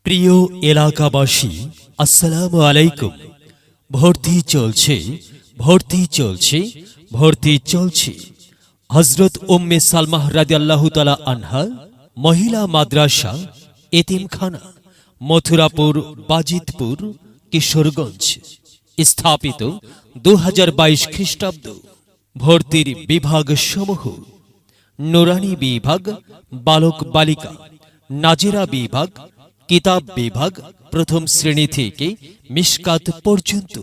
প্রিয় এলাকাবাসী, আসসালামু আলাইকুম। ভর্তি চলছে, ভর্তি চলছে, ভর্তি চলছে। হযরত উম্মে সালমাহ রাদিয়াল্লাহু তাআলা আনহা মহিলা মাদ্রাসা এতিমখানা, মথুরাপুর, বাজিতপুর, কিশোরগঞ্জ, স্থাপিত 2022 খ্রিস্টাব্দ। ভর্তির বিভাগ সমূহ: নুরানি বিভাগ, বালক বালিকা, নাজেরা বিভাগ, কিতাব বিভাগ প্রথম শ্রেণী থেকে মিশকাত পর্যন্ত।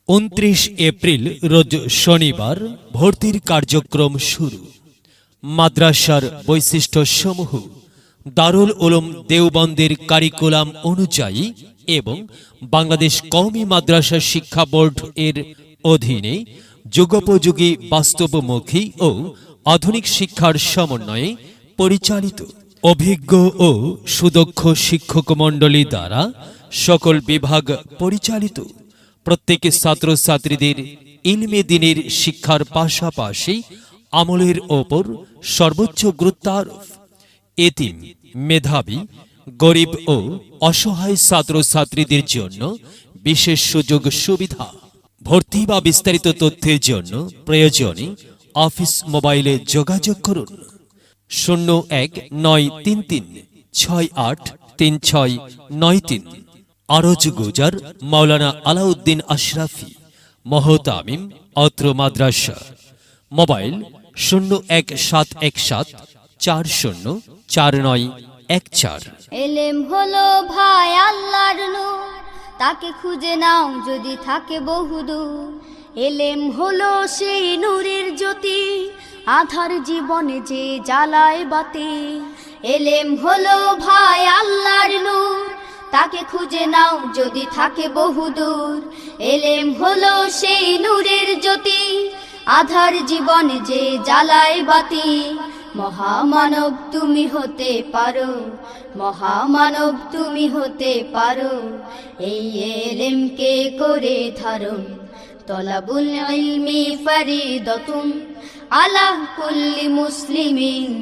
29 এপ্রিল রোজ শনিবার ভর্তির কার্যক্রম শুরু। মাদ্রাসার বৈশিষ্ট্য সমূহ: দারুল উলুম দেওবন্দের কারিকুলাম অনুযায়ী এবং বাংলাদেশ কওমি মাদ্রাসা শিক্ষা বোর্ড এর অধীনে যুগোপযোগী, বাস্তবমুখী ও আধুনিক শিক্ষার সমন্বয়ে পরিচালিত। অভিজ্ঞ ও সুদক্ষ শিক্ষক মণ্ডলী দ্বারা সকল বিভাগ পরিচালিত। প্রত্যেক ছাত্রছাত্রীদের ইলমে দ্বীনের শিক্ষার পাশাপাশি আমলের ওপর সর্বোচ্চ গুরুত্বারোপ। এতিম, মেধাবী, গরিব ও অসহায় ছাত্রছাত্রীদের জন্য বিশেষ সুযোগ সুবিধা। ভর্তি বা বিস্তারিত তথ্যের জন্য প্রয়োজনে অফিস মোবাইলে যোগাযোগ করুন 019336833693। আরজ গুজার মাওলানা আলাউদ্দিন আশরাফি, মহতামিম, অত্র মাদ্রাসা। মোবাইল 01717404914। এলেম হলো ভাই আল্লাহর নূর, তাকে খুঁজে নাও যদি থাকে বহুদূর। এলেম হলো সেই নূরের জ্যোতি, আধার জীবনে যে জ্বালায় বাতি। এলেম হলো ভাই আল্লাহর নূর, তাকে খুঁজে নাও যদি থাকে বহুদূর। এলেম হলো সেই নূরের জ্যোতি, আধার জীবনে যে জ্বালায় বাতি। মহামানব তুমি হতে পারো, মহামানব তুমি হতে পারো, এই এলেমকে করে ধারণ। তলাবুল ইলমি ফরিদাতুন আলা কুল্লি মুসলিমিন,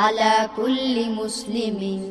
আলা কুল্লি মুসলিমিন।